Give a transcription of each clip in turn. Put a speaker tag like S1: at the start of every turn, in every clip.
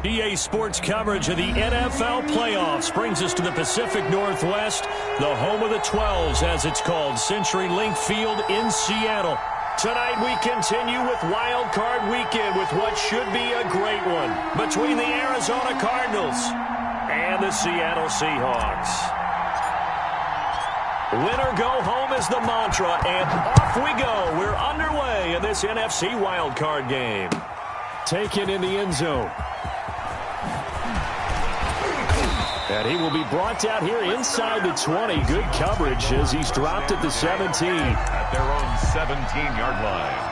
S1: EA Sports coverage of the NFL playoffs brings us to the Pacific Northwest, the home of the 12s, as it's called, CenturyLink Field in Seattle. Tonight we continue with Wild Card Weekend with what should be a great one between the Arizona Cardinals and the Seattle Seahawks. Win or go home is the mantra, and off we go. We're underway in this NFC Wild Card game. Taken in the end zone. And he will be brought down here inside the 20. Good coverage as he's dropped at the 17.
S2: At their own 17-yard line.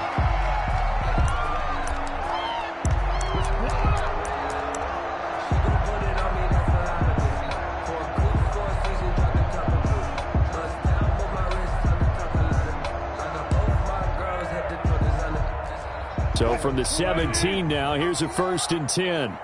S1: So from the 17 now, here's a 1st and 10.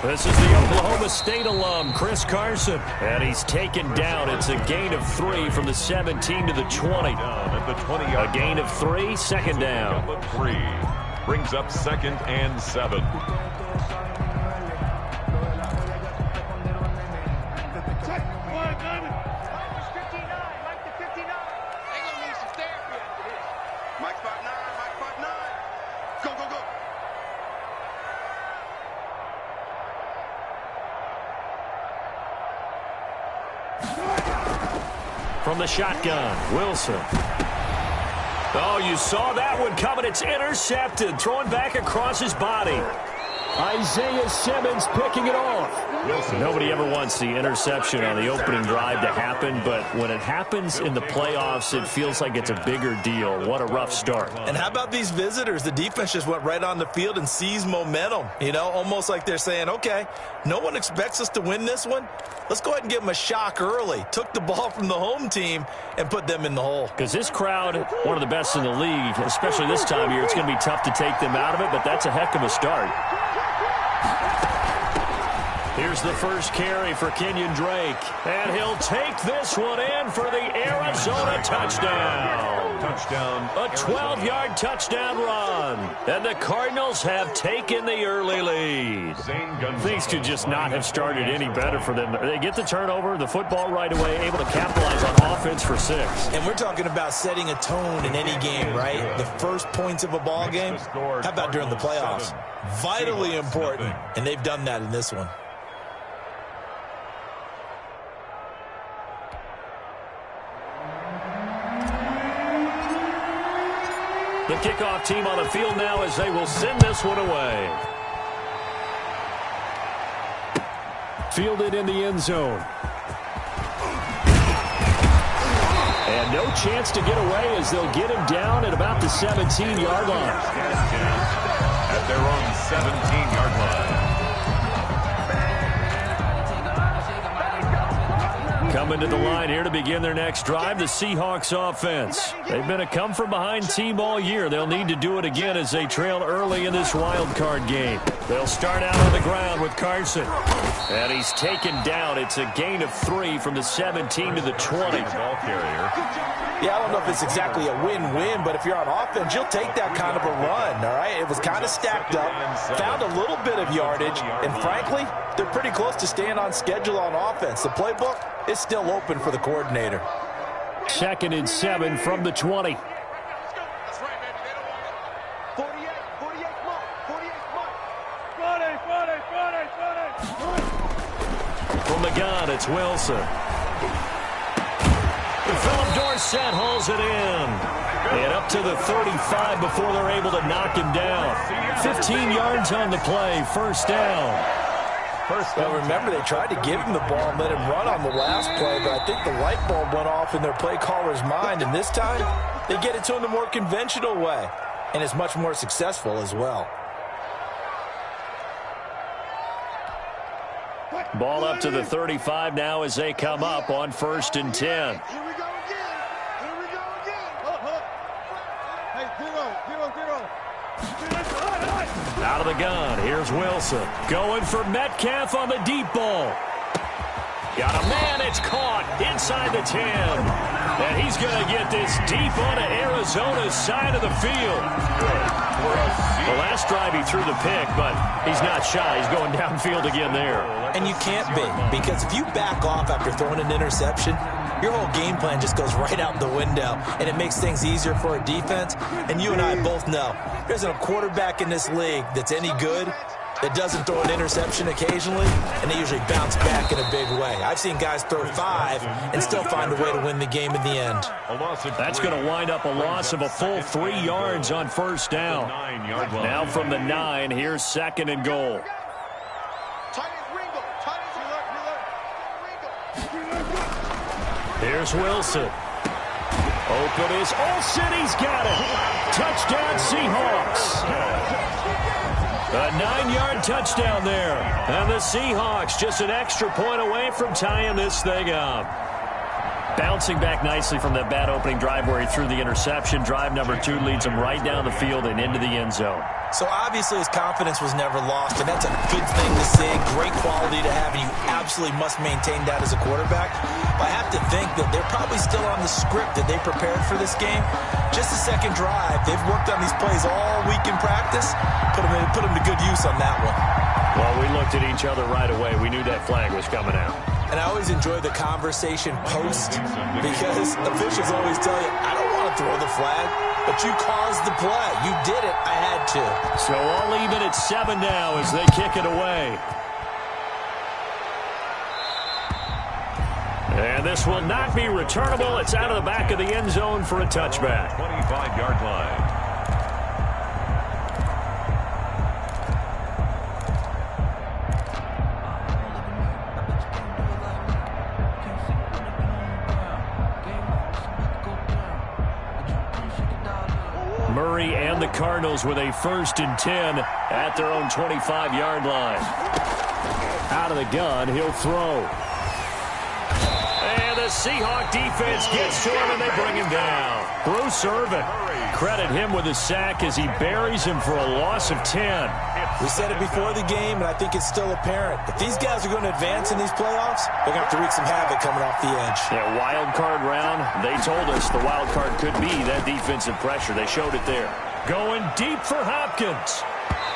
S1: This is the Oklahoma State alum, Chris Carson. And he's taken down. It's a gain of 3 from the 17 to the 20. A gain of 3, second down.
S2: 3 brings up 2nd and 7.
S1: From the shotgun, Wilson. Oh, you saw that one coming. It's intercepted. Throwing back across his body. Isaiah Simmons picking it off. Nobody ever wants the interception on the opening drive to happen, but when it happens in the playoffs, it feels like it's a bigger deal. What a rough start.
S3: And how about these visitors? The defense just went right on the field and seized momentum. You know, almost like they're saying, okay, no one expects us to win this one. Let's go ahead and give them a shock early. Took the ball from the home team and put them in the hole.
S1: Because this crowd, one of the best in the league, especially this time of year, it's going to be tough to take them out of it, but that's a heck of a start. Here's the first carry for Kenyon Drake. And he'll take this one in for the Arizona touchdown. A 12-yard touchdown run. And the Cardinals have taken the early lead. Things could just not have started any better for them. They get the turnover, the football right away, able to capitalize on offense for 6.
S3: And we're talking about setting a tone in any game, right? The first points of a ball game. How about during the playoffs? Vitally important, and they've done that in this one.
S1: The kickoff team on the field now as they will send this one away. Fielded in the end zone. And no chance to get away as they'll get him down at about the 17-yard line.
S2: At their own 17-yard line.
S1: Coming to the line here to begin their next drive, the Seahawks offense. They've been a come-from-behind team all year. They'll need to do it again as they trail early in this wild card game. They'll start out on the ground with Carson. And he's taken down. It's a gain of 3 from the 17 to the 20.
S2: Ball carrier.
S3: Yeah, I don't know if it's exactly a win-win, but if you're on offense, you'll take that kind of a run, all right? It was kind of stacked up, found a little bit of yardage, and frankly, they're pretty close to staying on schedule on offense. The playbook is still open for the coordinator.
S1: 2nd and 7 from the 20. From the gun, it's Wilson. Philip Dorsett hauls it in. And up to the 35 before they're able to knock him down. 15 yards on the play, first down.
S3: Well, remember, they tried to give him the ball and let him run on the last play, but I think the light bulb went off in their play caller's mind, and this time they get it to him the more conventional way, and it's much more successful as well.
S1: Ball up to the 35 now as they come up on 1st and 10.
S4: Here we go again. Here we go again. Hey, zero.
S1: Out of the gun, here's Wilson. Going for Metcalf on the deep ball. Got a man. It's caught inside the 10. And he's going to get this deep onto Arizona's side of the field. The last drive he threw the pick, but he's not shy. He's going downfield again there.
S3: And you can't be, because if you back off after throwing an interception, your whole game plan just goes right out the window, and it makes things easier for a defense. And you and I both know there's a quarterback in this league that's any good that doesn't throw an interception occasionally, and they usually bounce back in a big way. I've seen guys throw 5 and still find a way to win the game in the end.
S1: That's going to wind up a loss of a full 3 yards on first down. Now from the 9, here's 2nd and goal. Here's Wilson. Open is Olsen. He's got it. Touchdown, Seahawks. A 9-yard touchdown there. And the Seahawks just an extra point away from tying this thing up. Bouncing back nicely from that bad opening drive where he threw the interception. Drive number 2 leads him right down the field and into the end zone.
S3: So obviously his confidence was never lost, and that's a good thing to see. Great quality to have, and you absolutely must maintain that as a quarterback. But I have to think that they're probably still on the script that they prepared for this game. Just the second drive. They've worked on these plays all week in practice. Put them to good use on that one.
S1: Well, we looked at each other right away. We knew that flag was coming out.
S3: And I always enjoy the conversation post, because officials always tell you, I don't want to throw the flag, but you caused the play. You did it. I had to.
S1: So all even at 7 now as they kick it away. And this will not be returnable. It's out of the back of the end zone for a touchback.
S2: 25-yard line.
S1: Murray and the Cardinals with a 1st and 10 at their own 25-yard line. Out of the gun, he'll throw. And the Seahawk defense gets to him, and they bring him down. Bruce Irvin, credit him with a sack as he buries him for a loss of 10.
S3: We said it before the game, and I think it's still apparent. If these guys are going to advance in these playoffs, they're going to have to wreak some havoc coming off the edge.
S1: Yeah, wild card round. They told us the wild card could be that defensive pressure. They showed it there. Going deep for Hopkins.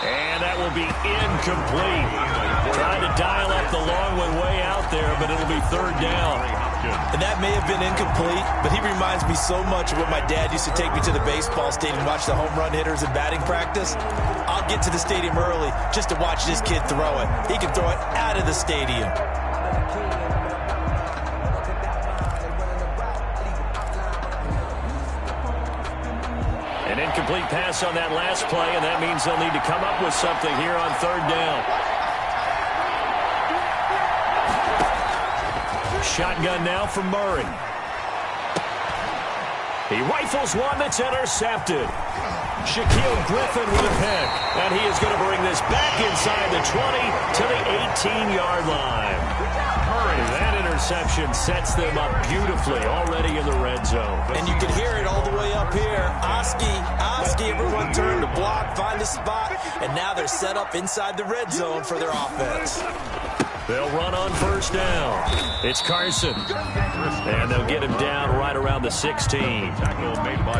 S1: And that will be incomplete. Trying to dial up the long one way out there, but it'll be 3rd down.
S3: And that may have been incomplete, but he reminds me so much of when my dad used to take me to the baseball stadium and watch the home run hitters in batting practice. I'll get to the stadium early just to watch this kid throw it. He can throw it out of the stadium.
S1: An incomplete pass on that last play, and that means they'll need to come up with something here on 3rd down. Shotgun now from Murray. He rifles one that's intercepted. Shaquille Griffin with a pick, and he is going to bring this back inside the 20 to the 18-yard line. Murray, that interception sets them up beautifully already in the red zone.
S3: And you can hear it all the way up here. Oski, everyone turned to block, find a spot, and now they're set up inside the red zone for their offense.
S1: They'll run on 1st down. It's Carson. And they'll get him down right around the 16.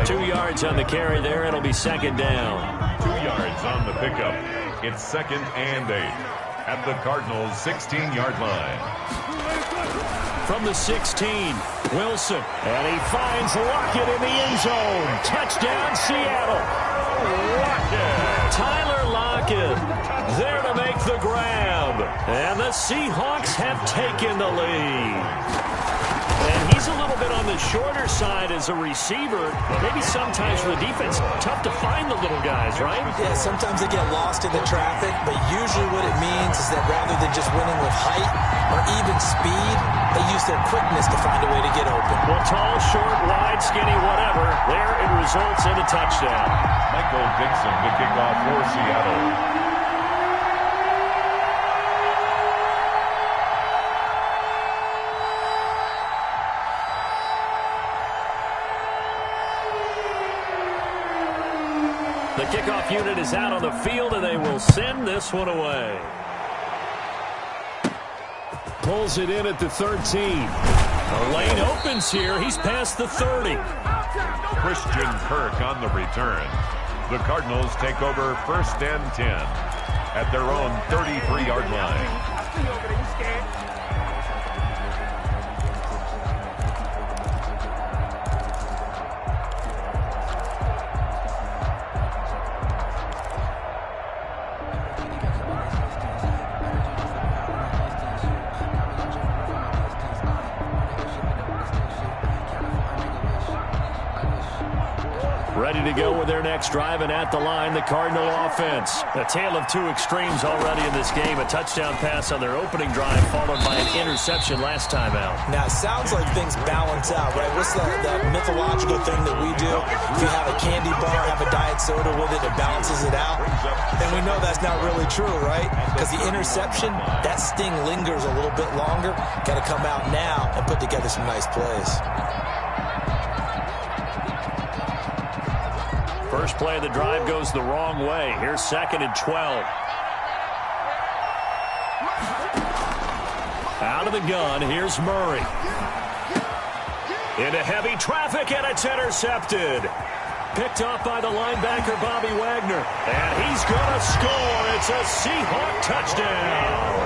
S1: 2 yards on the carry there. It'll be 2nd down.
S2: 2 yards on the pickup. It's 2nd and 8 at the Cardinals' 16-yard line.
S1: From the 16, Wilson. And he finds Lockett in the end zone. Touchdown, Seattle. Lockett. Tyler Lockett there to make the grab. And the Seahawks have taken the lead. And he's a little bit on the shorter side as a receiver. Maybe sometimes for the defense, tough to find the little guys, right?
S3: Yeah, sometimes they get lost in the traffic, but usually what it means is that rather than just winning with height or even speed, they use their quickness to find a way to get open.
S1: Well, tall, short, wide, skinny, whatever, there it results in a touchdown.
S2: Michael Dixon to kick off for Seattle.
S1: The kickoff unit is out on the field, and they will send this one away. pulls it in at the 13. The lane opens here. He's past the 30.
S2: Christian Kirk on the return. The Cardinals take over 1st and 10 at their own 33-yard line.
S1: Ready to go with their next drive, and at the line, the Cardinal offense. A tale of two extremes already in this game. A touchdown pass on their opening drive, followed by an interception last time out.
S3: Now, it sounds like things balance out, right? What's that mythological thing that we do? If you have a candy bar, have a diet soda with it, it balances it out. And we know that's not really true, right? Because the interception, that sting lingers a little bit longer. Got to come out now and put together some nice plays.
S1: First play of the drive goes the wrong way. Here's 2nd and 12. Out of the gun, here's Murray. Into heavy traffic, and it's intercepted. Picked off by the linebacker, Bobby Wagner. And he's going to score. It's a Seahawk touchdown.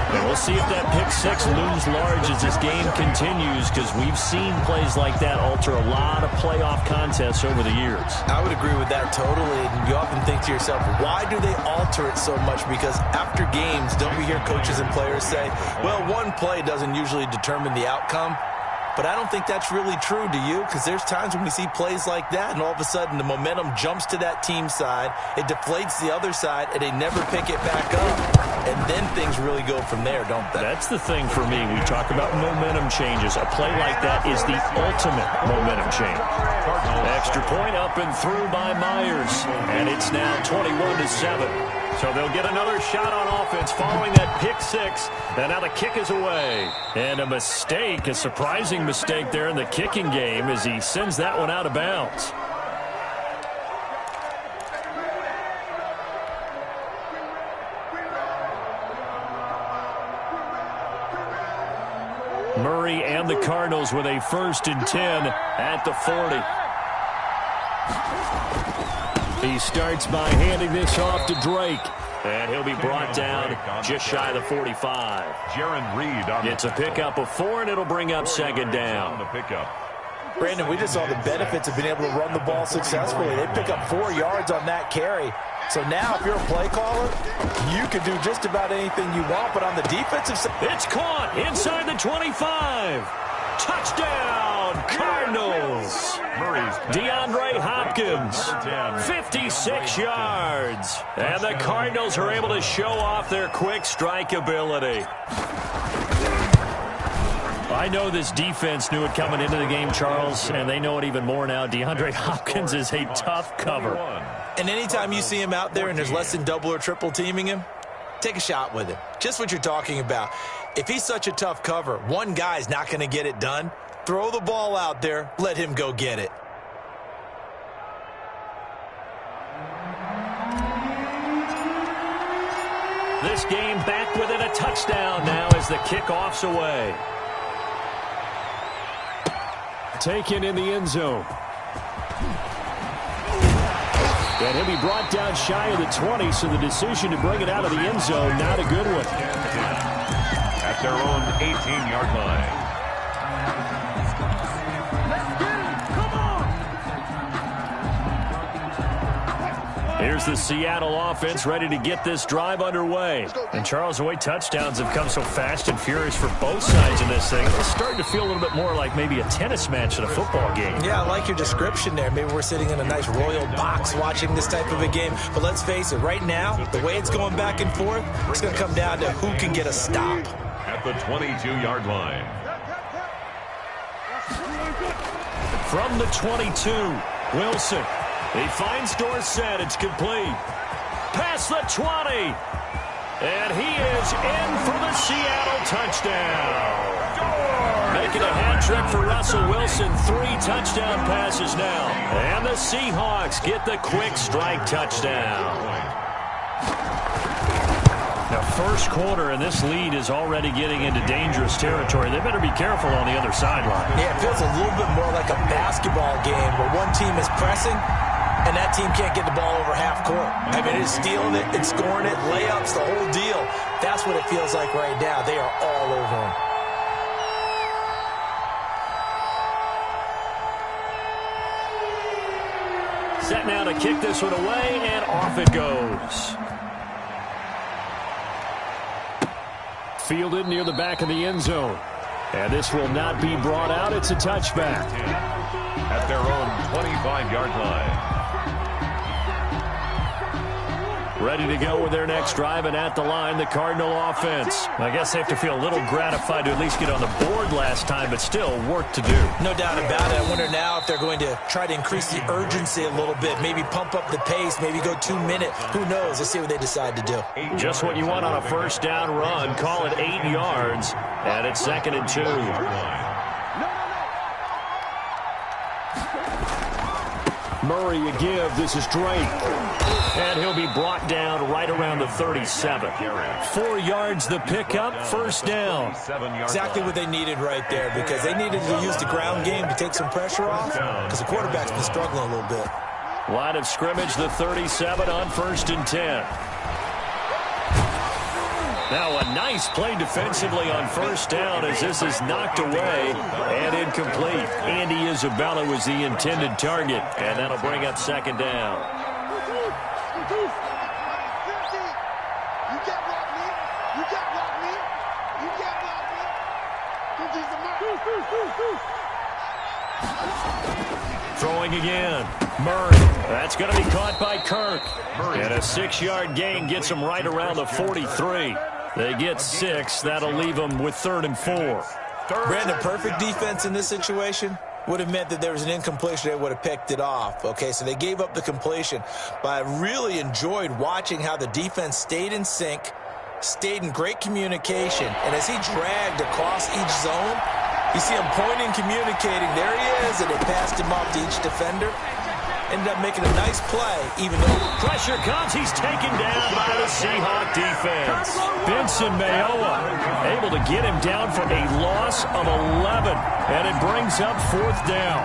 S1: And we'll see if that pick six looms large as this game continues, because we've seen plays like that alter a lot of playoff contests over the years.
S3: I would agree with that totally. And you often think to yourself, why do they alter it so much? Because after games, don't we hear coaches and players say, well, one play doesn't usually determine the outcome? But I don't think that's really true, do you? Because there's times when we see plays like that, and all of a sudden the momentum jumps to that team side, it deflates the other side, and they never pick it back up. And then things really go from there, don't they?
S1: That's the thing for me. We talk about momentum changes. A play like that is the ultimate momentum change. Extra point up and through by Myers. And it's now 21-7. So they'll get another shot on offense following that pick six. And now the kick is away. And a mistake, a surprising mistake there in the kicking game as he sends that one out of bounds. Murray and the Cardinals with a 1st and 10 at the 40. He starts by handing this off to Drake. And he'll be brought down just shy of the 45.
S2: Jaron Reed on
S1: It's a pickup of 4, and it'll bring up 2nd down.
S2: the pickup.
S3: Brandon, we just saw the benefits of being able to run the ball successfully. They pick up 4 yards on that carry. So now if you're a play caller, you can do just about anything you want, but on the defensive side...
S1: It's caught inside the 25. Touchdown, Cardinals. DeAndre Hopkins, 56 yards. And the Cardinals are able to show off their quick strike ability. I know this defense knew it coming into the game, Charles, and they know it even more now. DeAndre Hopkins is a tough cover.
S3: And anytime you see him out there and there's less than double or triple teaming him, take a shot with him. Just what you're talking about. If he's such a tough cover, one guy's not going to get it done. Throw the ball out there. Let him go get it.
S1: This game back within a touchdown now as the kickoff's away. Taken in the end zone. And he'll be brought down shy of the 20, so the decision to bring it out of the end zone, not a good one.
S2: At their own 18-yard line.
S1: Here's the Seattle offense ready to get this drive underway. And Charles, the way touchdowns have come so fast and furious for both sides in this thing, it's starting to feel a little bit more like maybe a tennis match in a football game.
S3: Yeah, I like your description there. Maybe we're sitting in a nice royal box watching this type of a game. But let's face it, right now, the way it's going back and forth, it's going to come down to who can get a stop.
S2: At the 22-yard line.
S1: From the 22, Wilson. He finds Dorsett. It's complete. Past the 20. And he is in for the Seattle touchdown. Making a hat trick for Russell Wilson. 3 touchdown passes now. And the Seahawks get the quick strike touchdown. Now first quarter, and this lead is already getting into dangerous territory. They better be careful on the other sideline.
S3: Yeah, it feels a little bit more like a basketball game where one team is pressing and that team can't get the ball over half court. I mean, it's stealing it, it's scoring it, layups, the whole deal. That's what it feels like right now. They are all over them.
S1: Set now to kick this one away, and off it goes. Fielded near the back of the end zone. And this will not be brought out. It's a touchback.
S2: At their own 25-yard line.
S1: Ready to go with their next drive, and at the line, the Cardinal offense. I guess they have to feel a little gratified to at least get on the board last time, but still work to do.
S3: No doubt about it. I wonder now if they're going to try to increase the urgency a little bit, maybe pump up the pace, maybe go 2 minute. Who knows? Let's see what they decide to do.
S1: Just what you want on a first down run. Call it 8 yards, and it's 2nd and 2. Murray a give. This is Drake. And he'll be brought down right around the 37. 4 yards the pickup, first down.
S3: Exactly what they needed right there, because they needed to use the ground game to take some pressure off, because the quarterback's been struggling a little bit.
S1: Line of scrimmage, the 37 on 1st and 10. Now a nice play defensively on first down as this is knocked away and incomplete. Andy Isabella was the intended target, and that'll bring up 2nd down. Throwing again. Murray. That's going to be caught by Kirk. And a 6-yard gain gets him right around the 43. They get 6. That'll leave them with 3rd and 4.
S3: Brandon, perfect defense in this situation would have meant that there was an incompletion. They would have picked it off. Okay, so they gave up the completion. But I really enjoyed watching how the defense stayed in sync, stayed in great communication. And as he dragged across each zone, you see him pointing, communicating. There he is, and they passed him off to each defender. Ended up making a nice play, even though
S1: pressure comes. He's taken down by the Seahawk defense. Benson Mayowa able to get him down for a loss of 11, and it brings up 4th down.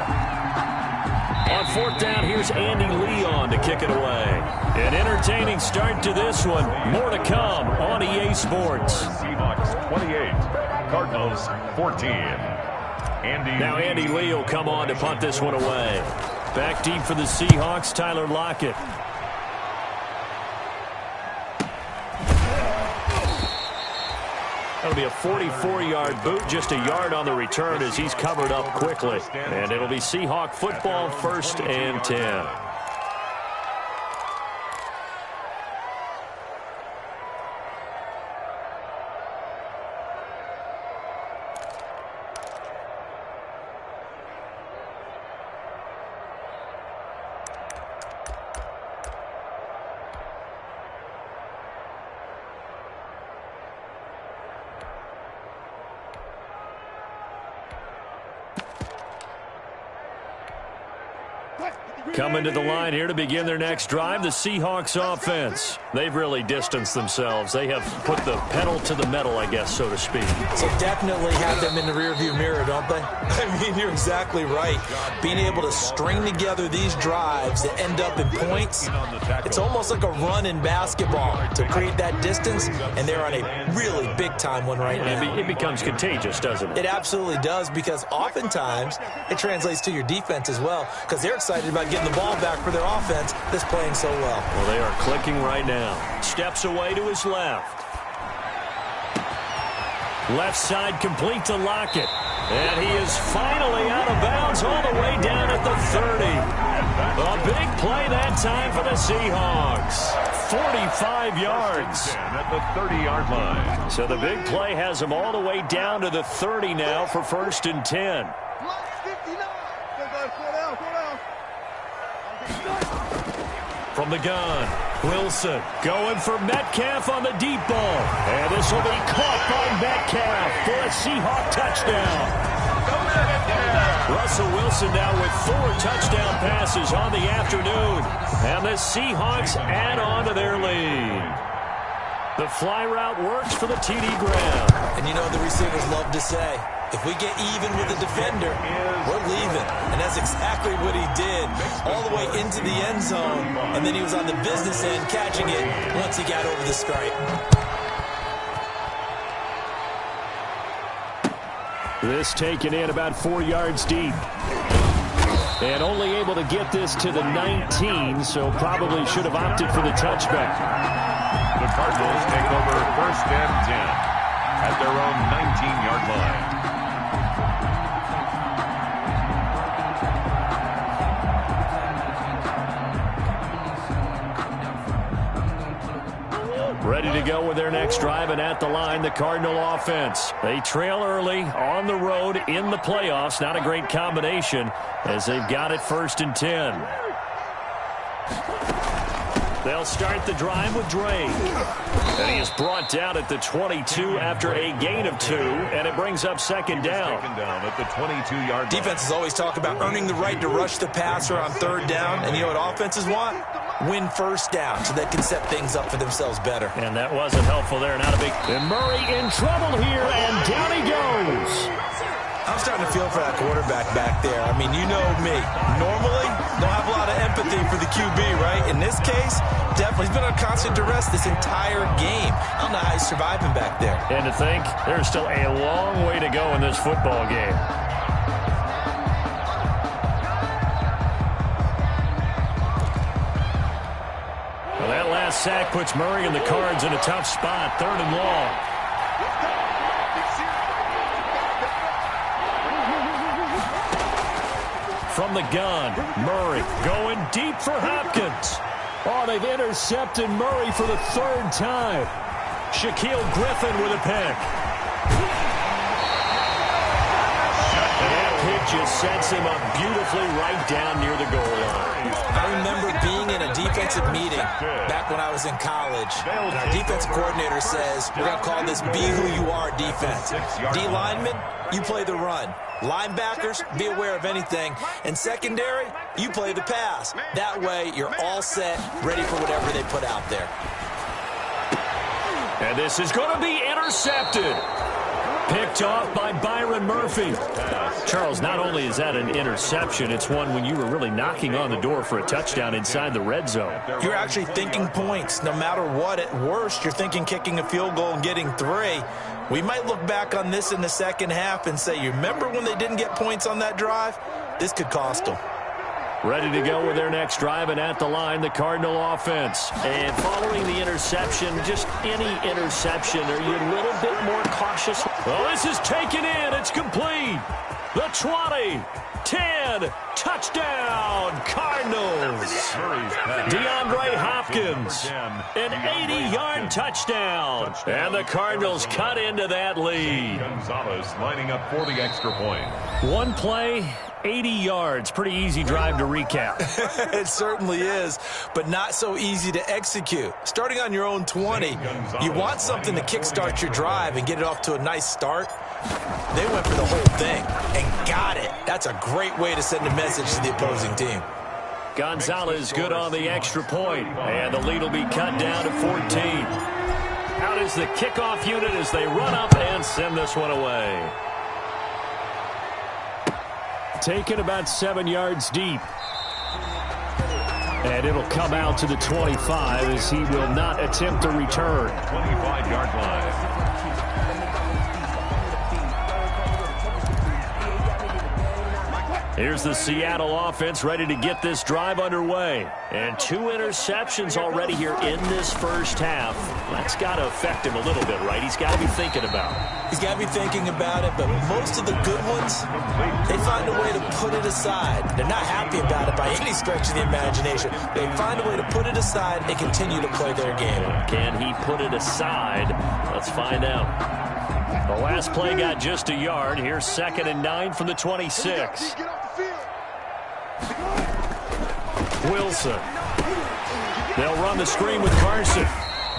S1: On 4th down, here's Andy Leon to kick it away. An entertaining start to this one. More to come on EA Sports.
S2: Seahawks 28, Cardinals 14.
S1: Now Andy Lee will come on to punt this one away. Back deep for the Seahawks, Tyler Lockett. That'll be a 44-yard boot, just a yard on the return as he's covered up quickly. And it'll be Seahawk football, 1st and 10. Coming to the line here to begin their next drive, the Seahawks offense. They've really distanced themselves. They have put the pedal to the metal, I guess, so to speak.
S3: So definitely have them in the rearview mirror, don't they? I mean, you're exactly right. Being able to string together these drives that end up in points, it's almost like a run in basketball to create that distance, and they're on a really big-time one right now.
S1: It becomes contagious, doesn't it?
S3: It absolutely does, because oftentimes it translates to your defense as well, because they're excited about getting the ball back for their offense that's playing so well.
S1: Well, they are clicking right now. Steps away to his left. Left side complete to Lockett. And he is finally out of bounds all the way down at the 30. A big play that time for the Seahawks. 45 yards.
S2: At the 30-yard line.
S1: So the big play has him all the way down to the 30 now for 1st and 10. From the gun, Wilson going for Metcalf on the deep ball. And this will be caught by Metcalf for a Seahawk touchdown. Russell Wilson now with 4 touchdown passes on the afternoon. And the Seahawks add on to their lead. The fly route works for the TD grab.
S3: And you know the receivers love to say, if we get even with the defender, we're leaving. And that's exactly what he did, all the way into the end zone. And then he was on the business end catching it once he got over the stripe.
S1: This taken in about 4 yards deep. And only able to get this to the 19, so probably should have opted for the touchback.
S2: The Cardinals take over 1st and 10 at their own 19-yard line.
S1: Ready to go with their next drive, and at the line, the Cardinal offense. They trail early on the road in the playoffs. Not a great combination as they've got it 1st and 10. They'll start the drive with Drake. And he is brought down at the 22 after a gain of 2, and it brings up 2nd down.
S2: Taken down at the 22-yard line.
S3: Defenses always talk about earning the right to rush the passer on 3rd down, and you know what offenses want? Win 1st down so they can set things up for themselves better.
S1: And that wasn't helpful there. Not a big... And Murray in trouble here, and down he goes.
S3: I'm starting to feel for that quarterback back there. I mean, you know me. Normally, don't have a lot of empathy for the QB, right? In this case, definitely. He's been on constant duress this entire game. I don't know how he's surviving back there.
S1: And to think, there's still a long way to go in this football game. Well, that last sack puts Murray and the Cards in a tough spot. 3rd and long. From the gun, Murray going deep for Hopkins. Oh, they've intercepted Murray for the 3rd time. Shaquille Griffin with a pick. And that pick just sets him up beautifully right down near the goal line.
S3: I remember being in a defensive meeting back when I was in college, and our defensive coordinator says, we're going to call this Be Who You Are defense. D-linemen, you play the run. Linebackers, be aware of anything. And secondary, you play the pass. That way, you're all set, ready for whatever they put out there.
S1: And this is going to be intercepted. Picked off by Byron Murphy. Charles, not only is that an interception, it's one when you were really knocking on the door for a touchdown inside the red zone.
S3: You're actually thinking points. No matter what, at worst, you're thinking kicking a field goal and getting 3. We might look back on this in the second half and say, you remember when they didn't get points on that drive? This could cost them.
S1: Ready to go with their next drive, and at the line, the Cardinal offense. And following the interception, just any interception, are you a little bit more cautious? Well, this is taken in. It's complete. The 20, 10, touchdown, Cardinals. DeAndre Hopkins, an 80-yard touchdown. And the Cardinals cut into that lead.
S2: Gonzalez lining up for the extra point.
S1: One play, 80 yards. Pretty easy drive to recap.
S3: It certainly is, but not so easy to execute. Starting on your own 20, you want something to kickstart your drive and get it off to a nice start. They went for the whole thing and got it. That's a great way to send a message to the opposing team.
S1: Gonzalez good on the extra point, and the lead will be cut down to 14. Out is the kickoff unit as they run up and send this one away. Taken about 7 yards deep. And it'll come out to the 25 as he will not attempt a return.
S2: 25-yard line.
S1: Here's the Seattle offense ready to get this drive underway. And 2 interceptions already here in this first half. That's got to affect him a little bit, right? He's got to be thinking about it.
S3: He's got to be thinking about it, but most of the good ones, they find a way to put it aside. They're not happy about it by any stretch of the imagination. They find a way to put it aside and continue to play their game.
S1: Can he put it aside? Let's find out. The last play got just a yard. Here's 2nd and 9 from the 26. Wilson. They'll run the screen with Carson.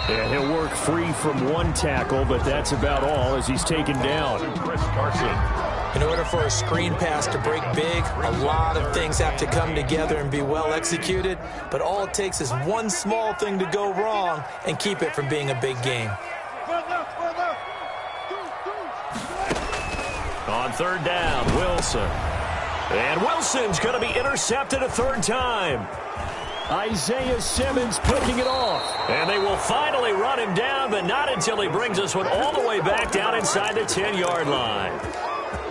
S1: And he'll work free from 1 tackle, but that's about all as he's taken down.
S2: Chris Carson.
S3: In order for a screen pass to break big, a lot of things have to come together and be well executed, but all it takes is one small thing to go wrong and keep it from being a big game.
S1: On third down, Wilson. And Wilson's going to be intercepted a third time. Isaiah Simmons picking it off. And they will finally run him down, but not until he brings this one all the way back down inside the 10-yard line.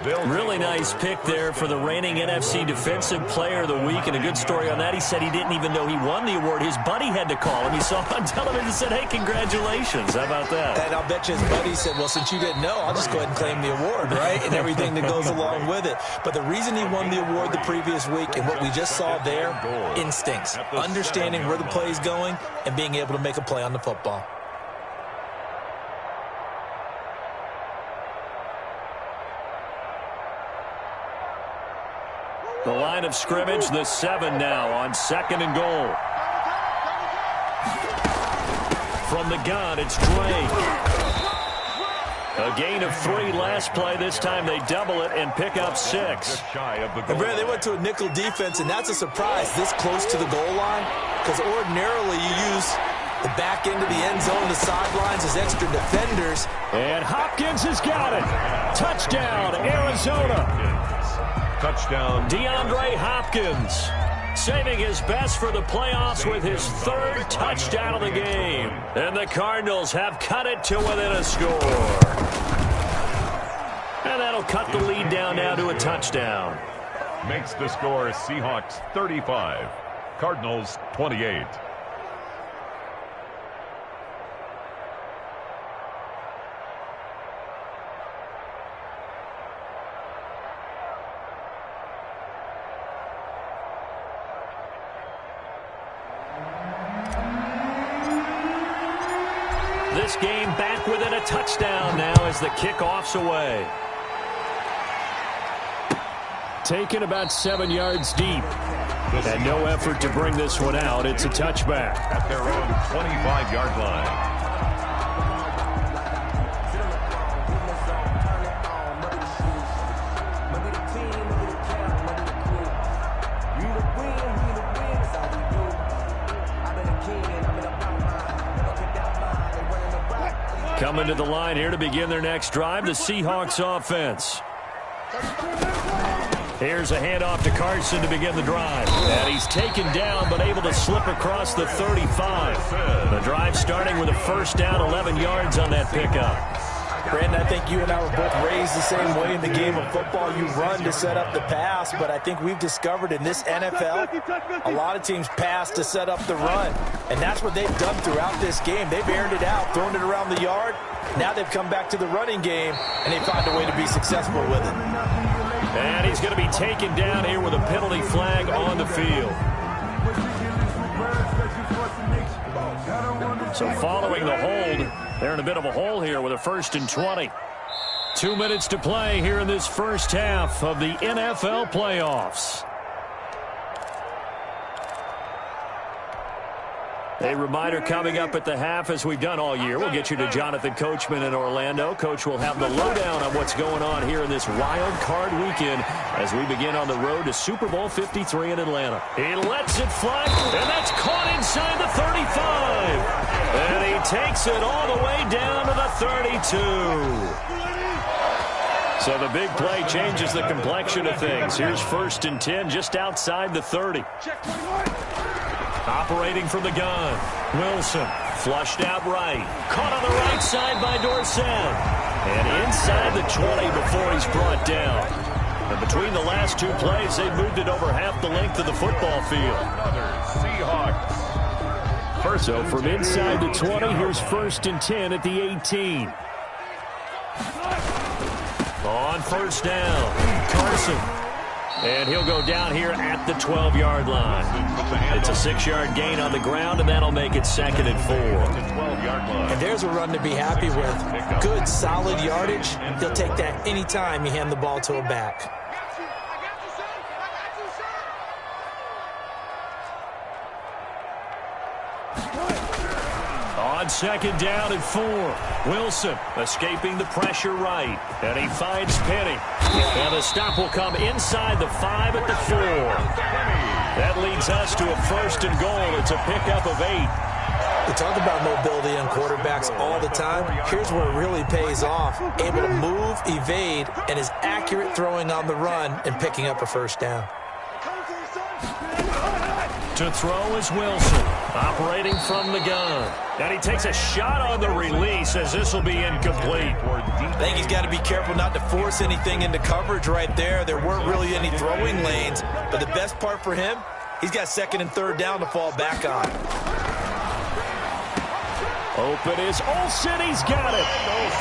S1: Really nice pick there for the reigning NFC Defensive Player of the Week, and a good story on that. He said he didn't even know he won the award. His buddy had to call him. He saw him on television and said, hey, congratulations. How about that?
S3: And I'll bet you his buddy said, well, since you didn't know, I'll just go ahead and claim the award, right? And everything that goes along with it. But the reason he won the award the previous week and what we just saw there, instincts, understanding where the play is going and being able to make a play on the football.
S1: The line of scrimmage, the 7 now on 2nd and goal. From the gun, it's Drake. A gain of 3 last play. This time they double it and pick up 6.
S3: And Brad, they went to a nickel defense, and that's a surprise this close to the goal line, because ordinarily you use the back end of the end zone, the sidelines as extra defenders.
S1: And Hopkins has got it. Touchdown, Arizona.
S2: Touchdown.
S1: DeAndre Hopkins saving his best for the playoffs with his 3rd touchdown of the game. And the Cardinals have cut it to within a score. And that'll cut the lead down now to a touchdown.
S2: Makes the score Seahawks 35, Cardinals 28.
S1: This game back within a touchdown now as the kickoff's away. Taken about 7 yards deep. And no effort to bring this one out. It's a touchback.
S2: At their own 25-yard line.
S1: Coming to the line here to begin their next drive, the Seahawks offense. Here's a handoff to Carson to begin the drive. And he's taken down but able to slip across the 35. The drive starting with a first down, 11 yards on that pickup.
S3: Brandon, I think you and I were both raised the same way in the game of football. You run to set up the pass, but I think we've discovered in this NFL, a lot of teams pass to set up the run. And that's what they've done throughout this game. They've aired it out, thrown it around the yard. Now they've come back to the running game, and they find a way to be successful with it.
S1: And he's going to be taken down here with a penalty flag on the field. So following the hold, they're in a bit of a hole here with a 1st and 20. 2 minutes to play here in this first half of the NFL playoffs. A reminder coming up at the half, as we've done all year. We'll get you to Jonathan Coachman in Orlando. Coach will have the lowdown on what's going on here in this wild card weekend as we begin on the road to Super Bowl 53 in Atlanta. He lets it fly, and that's caught inside the 35. And he takes it all the way down to the 32. So the big play changes the complexion of things. Here's 1st and 10 just outside the 30. Operating from the gun, Wilson flushed out right. Caught on the right side by Dorsett. And inside the 20 before he's brought down. And between the last 2 plays, they've moved it over half the length of the football field.
S2: Seahawks.
S1: So from inside the 20, here's 1st and 10 at the 18. On 1st down, Carson. And he'll go down here at the 12-yard line. It's a 6-yard gain on the ground, and that'll make it 2nd and 4.
S3: And there's a run to be happy with. Good, solid yardage. He'll take that any time you hand the ball to a back.
S1: On On second down and 4. Wilson escaping the pressure right. And he finds Penny. And the stop will come inside the 5 at the 4. That leads us to a 1st and goal. It's a pickup of 8.
S3: We talk about mobility on quarterbacks all the time. Here's where it really pays off. Able to move, evade, and is accurate throwing on the run and picking up a 1st down.
S1: To throw is Wilson, operating from the gun. And he takes a shot on the release as this will be incomplete.
S3: I think he's got to be careful not to force anything into coverage right there. There weren't really any throwing lanes. But the best part for him, he's got 2nd and 3rd down to fall back on.
S1: Open is Olsen. He's got it.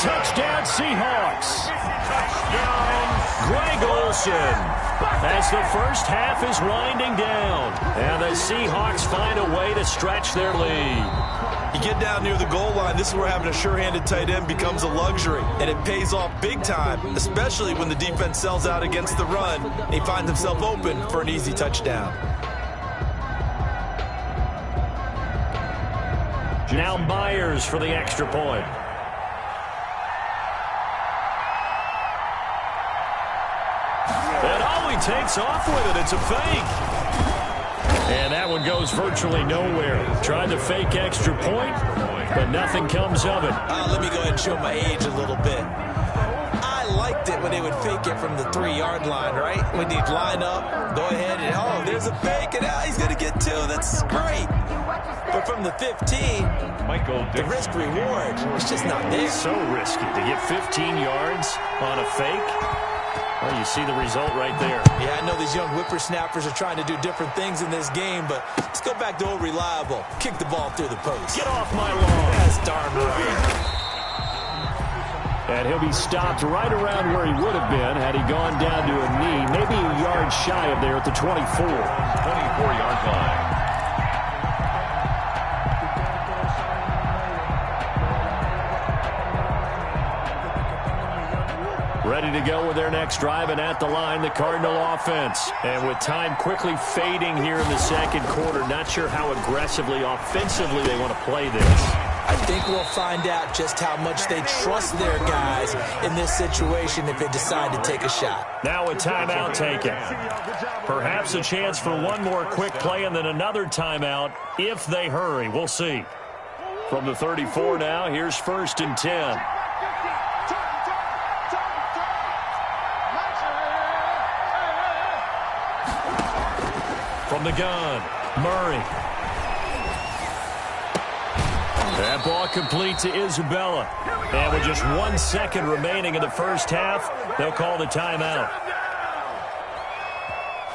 S1: Touchdown, Seahawks. Touchdown, Greg Olsen. As the first half is winding down. And the Seahawks find a way to stretch their lead.
S3: You get down near the goal line, this is where having a sure-handed tight end becomes a luxury. And it pays off big time, especially when the defense sells out against the run. And he finds himself open for an easy touchdown.
S1: Now Myers for the extra point. And he takes off with it. It's a fake. And that one goes virtually nowhere. Tried to fake extra point, but nothing comes of it.
S3: Let me go ahead and show my age a little bit. I liked it when they would fake it from the 3-yard line, right? When they'd line up, go ahead and, there's a fake, and he's going to get 2. That's great. But from the 15, the risk-reward is just not there.
S1: So risky to get 15 yards on a fake. Well, you see the result right there.
S3: Yeah, I know these young whippersnappers are trying to do different things in this game, but let's go back to old reliable. Kick the ball through the post.
S1: Get off my lawn.
S3: That's darn right.
S1: And he'll be stopped right around where he would have been had he gone down to a knee, maybe a yard shy of there at the 24.
S2: 24-yard line.
S1: Ready to go with their next drive, and at the line, the Cardinal offense. And with time quickly fading here in the second quarter, not sure how aggressively, offensively they want to play this.
S3: I think we'll find out just how much they trust their guys in this situation if they decide to take a shot.
S1: Now a timeout taken. Perhaps a chance for one more quick play and then another timeout if they hurry. We'll see. From the 34 now, here's 1st and 10. From the gun, Murray. That ball complete to Isabella. And with just 1 second remaining in the first half, they'll call the timeout.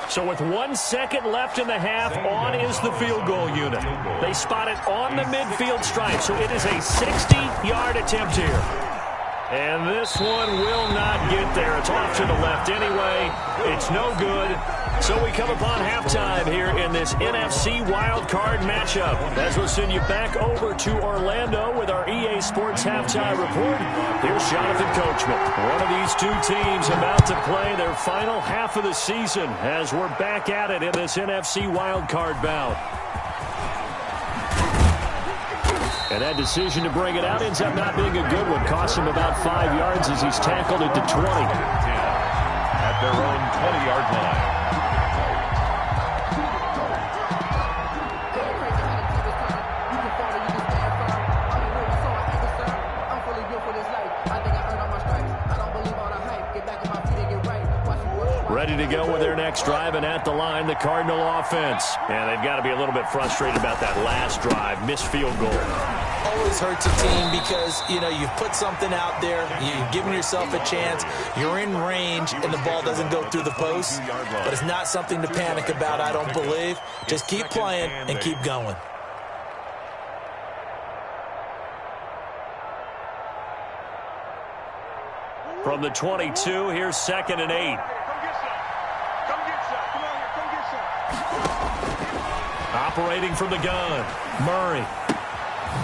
S1: So with 1 second left in the half, on is the field goal unit. They spot it on the midfield stripe, so it is a 60-yard attempt here. And this one will not get there. It's off to the left anyway. It's no good. So we come upon halftime here in this NFC wildcard matchup. As we'll send you back over to Orlando with our EA Sports Halftime Report. Here's Jonathan Coachman. One of these two teams about to play their final half of the season as we're back at it in this NFC wildcard bout. And that decision to bring it out ends up not being a good one. Costs him about 5 yards as he's tackled it to 20.
S2: At their own 20-yard line.
S1: Ready to go with their next drive, and at the line, the Cardinal offense. And they've got to be a little bit frustrated about that last drive. Missed field goal.
S3: Always hurts a team because, you've put something out there, you've given yourself a chance, you're in range, and the ball doesn't go through the post. But it's not something to panic about, I don't believe. Just keep playing and keep going.
S1: From the 22, here's 2nd and 8. Operating from the gun, Murray.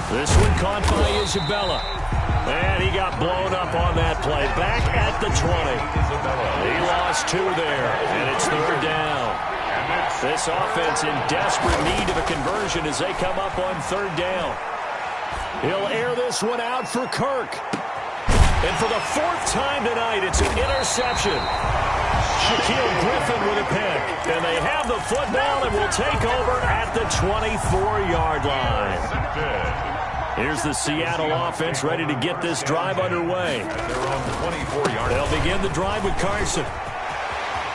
S1: This one caught by Isabella. And he got blown up on that play. Back at the 20. He lost 2 there, and it's 3rd down. This offense in desperate need of a conversion as they come up on 3rd down. He'll air this one out for Kirk. And for the fourth time tonight, it's an interception. Shaquille Griffin with a pick. And they have the football and will take over at the 24-yard line. Here's the Seattle offense ready to get this drive underway. They'll begin the drive with Carson.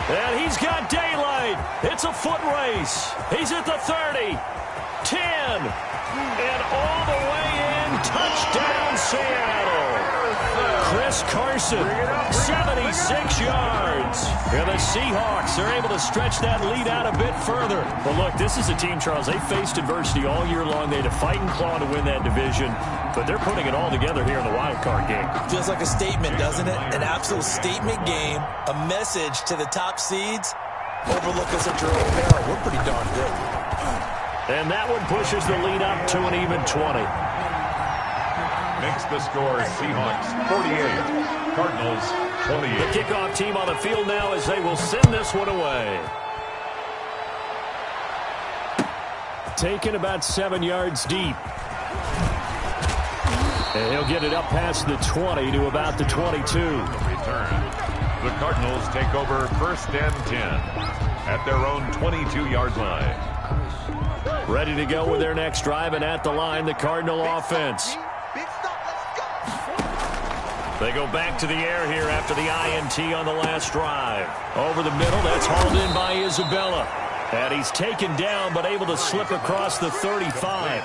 S1: And he's got daylight. It's a foot race. He's at the 30, 10, and all the way in. Touchdown, Seattle. Chris Carson, 76 yards. And the Seahawks are able to stretch that lead out a bit further. But look, this is a team, Charles, they faced adversity all year long. They had to fight and claw to win that division. But they're putting it all together here in the wild card game.
S3: Feels like a statement, doesn't it? An absolute statement game, a message to the top seeds. Overlook us at your own peril. We're pretty darn good.
S1: And that one pushes the lead up to an even 20.
S2: Makes the score Seahawks 48, Cardinals 28.
S1: The kickoff team on the field now as they will send this one away. Taken about 7 yards deep. And he'll get it up past the 20 to about the 22.
S2: Return. The Cardinals take over 1st and 10 at their own 22-yard line.
S1: Ready to go with their next drive, and at the line, the Cardinal offense. They go back to the air here after the INT on the last drive. Over the middle, that's hauled in by Isabella. And he's taken down, but able to slip across the 35.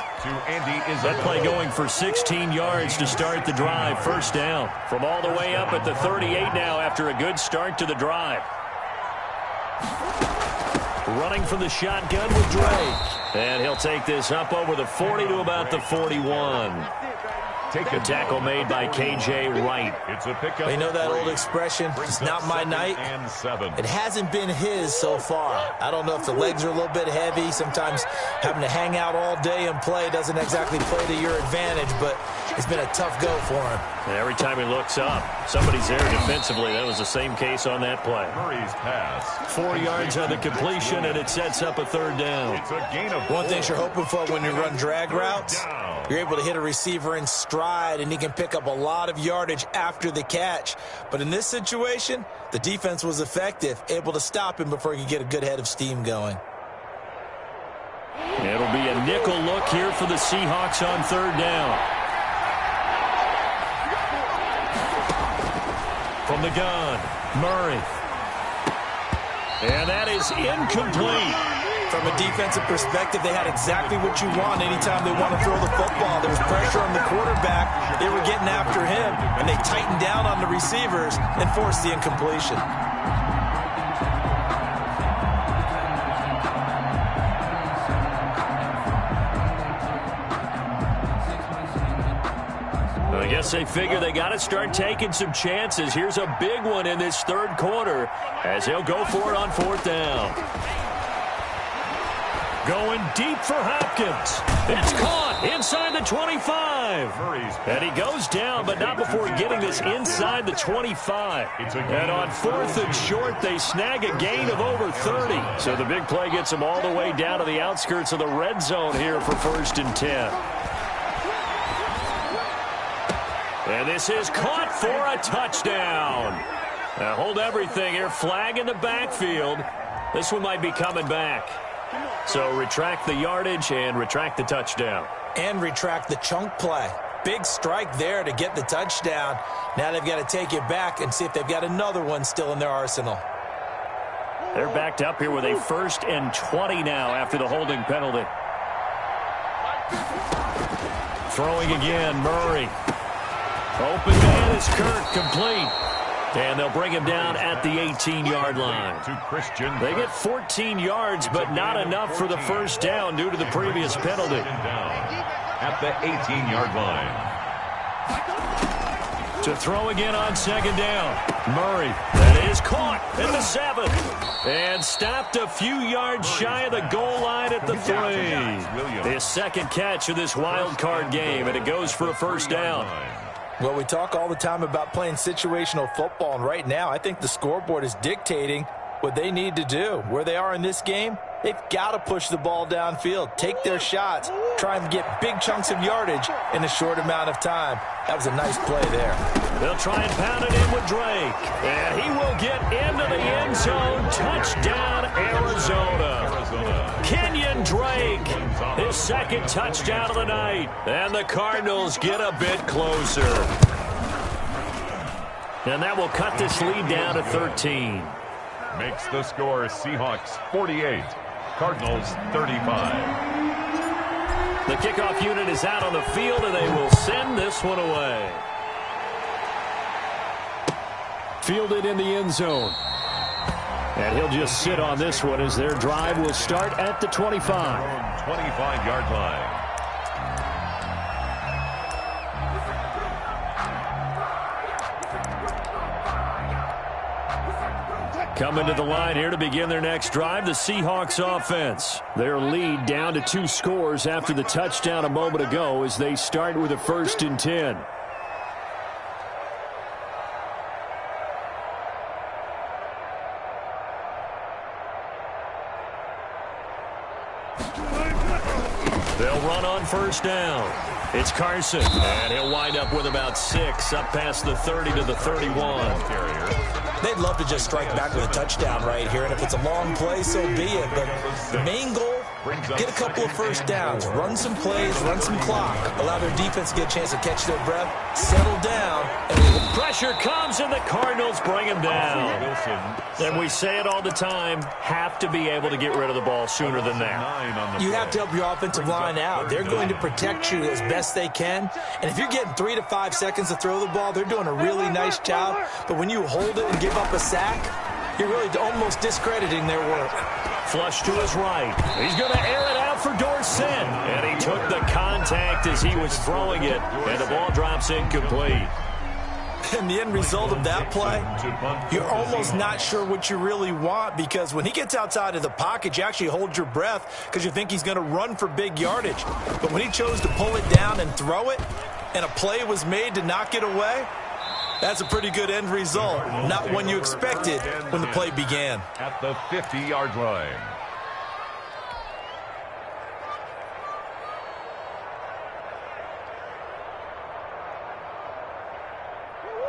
S1: That play going for 16 yards to start the drive. First down from all the way up at the 38 now after a good start to the drive. Running from the shotgun with Drake. And he'll take this up over the 40 to about the 41. Take a tackle made by K.J. Wright.
S2: It's a pickup.
S3: You know that old expression, it's not my night. It hasn't been his so far. I don't know if the legs are a little bit heavy. Sometimes having to hang out all day and play doesn't exactly play to your advantage, but it's been a tough go for him.
S1: And every time he looks up, somebody's there defensively. That was the same case on that play.
S2: Murray's pass.
S1: 4 yards on the completion, and it sets up a third down.
S2: It's a gain of
S3: One thing you're hoping for when you run drag routes, you're able to hit a receiver in stride, and he can pick up a lot of yardage after the catch. But in this situation, the defense was effective, able to stop him before he could get a good head of steam going.
S1: It'll be a nickel look here for the Seahawks on third down. From the gun, Murray. And that is incomplete.
S3: From a defensive perspective, they had exactly what you want anytime they want to throw the football. There was pressure on the quarterback. They were getting after him, and they tightened down on the receivers and forced the incompletion.
S1: I guess they figure they got to start taking some chances. Here's a big one in this third quarter as he'll go for it on fourth down. Going deep for Hopkins. It's caught inside the 25. And he goes down, but not before getting this inside the 25. And on fourth and short, they snag a gain of over 30. So the big play gets them all the way down to the outskirts of the red zone here for 1st and 10. And this is caught for a touchdown. Now hold everything here. Flag in the backfield. This one might be coming back. So retract the yardage and retract the touchdown.
S3: And retract the chunk play. Big strike there to get the touchdown. Now they've got to take it back and see if they've got another one still in their arsenal.
S1: They're backed up here with a 1st and 20 now after the holding penalty. Throwing again, Murray. Open man is Kirk, complete. And they'll bring him down at the 18-yard line. They get 14 yards, but not enough for the first down due to the previous penalty.
S2: At the 18-yard line.
S1: To throw again on second down. Murray, that is caught at the 7. And stopped a few yards shy of the goal line at the 3. His second catch of this wild card game, and it goes for a first down.
S3: Well, we talk all the time about playing situational football, and right now I think the scoreboard is dictating what they need to do. Where they are in this game, they've got to push the ball downfield, take their shots, try and get big chunks of yardage in a short amount of time. That was a nice play there.
S1: They'll try and pound it in with Drake. And he will get into the end zone. Touchdown, Arizona. Kenyon Drake, his second touchdown of the night. And the Cardinals get a bit closer. And that will cut this lead down to 13.
S2: Makes the score Seahawks 48, Cardinals 35.
S1: The kickoff unit is out on the field, and they will send this one away. Fielded in the end zone. And he'll just sit on this one as their drive will start at the 25.
S2: 25-yard line.
S1: Coming to the line here to begin their next drive, the Seahawks offense. Their lead down to 2 scores after the touchdown a moment ago as they start with a 1st and 10. They'll run on 1st down. It's Carson, and he'll wind up with about 6, up past the 30 to the 31.
S3: They'd love to just strike back with a touchdown right here, and if it's a long play, so be it. But the main goal, get a couple of 1st downs, run some plays, run some clock, allow their defense to get a chance to catch their breath, settle down. And
S1: pressure comes, and the Cardinals bring him down. And we say it all the time, have to be able to get rid of the ball sooner than that.
S3: You have to help your offensive line out. They're going to protect you as best they can. And if you're getting 3 to 5 seconds to throw the ball, they're doing a really nice job. But when you hold it and give up a sack, you're really almost discrediting their work.
S1: Flush to his right. He's going to air it out for Dorsett. And he took the contact as he was throwing it. And the ball drops incomplete.
S3: And the end result of that play, you're almost not sure what you really want, because when he gets outside of the pocket, you actually hold your breath because you think he's going to run for big yardage. But when he chose to pull it down and throw it, and a play was made to knock it away, that's a pretty good end result. Not one you expected when the play began.
S2: At the 50-yard line.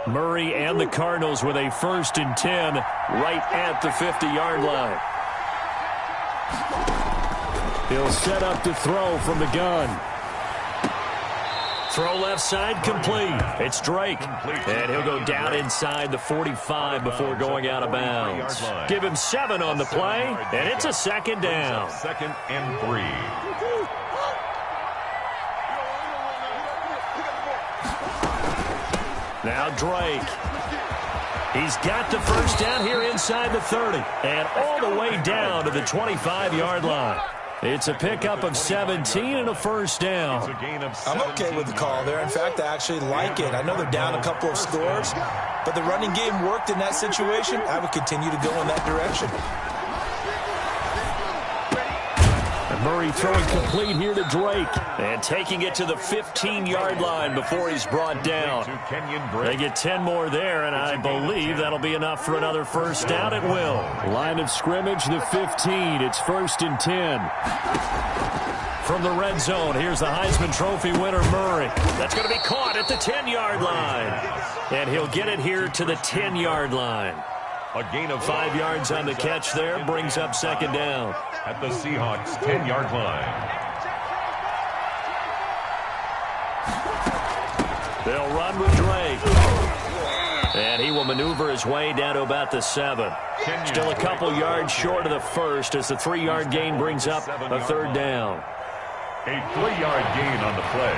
S1: Murray and the Cardinals with a 1st and 10 right at the 50-yard line. He'll set up to throw from the gun. Throw left side complete. It's Drake. And he'll go down inside the 45 before going out of bounds. Give him 7 on the play, and it's a 2nd down.
S2: 2nd and 3.
S1: Now Drake. He's got the 1st down here inside the 30. And all the way down to the 25-yard line. It's a pickup of 17 and a 1st down.
S3: I'm okay with the call there. In fact, I actually like it. I know they're down a couple of scores, but the running game worked in that situation. I would continue to go in that direction.
S1: Murray throwing complete here to Drake. And taking it to the 15-yard line before he's brought down. They get 10 more there, and I believe that'll be enough for another 1st down. It will. Line of scrimmage, the 15. It's 1st and 10. From the red zone, here's the Heisman Trophy winner, Murray. That's going to be caught at the 10-yard line. And he'll get it here to the 10-yard line.
S2: A gain of
S1: 5 yards on the catch there, brings up 2nd down.
S2: At the Seahawks 10-yard line.
S1: They'll run with Drake. And he will maneuver his way down to about the 7. Still a couple yards short of the 1st as the 3-yard gain brings up a 3rd down.
S2: A 3-yard gain on the play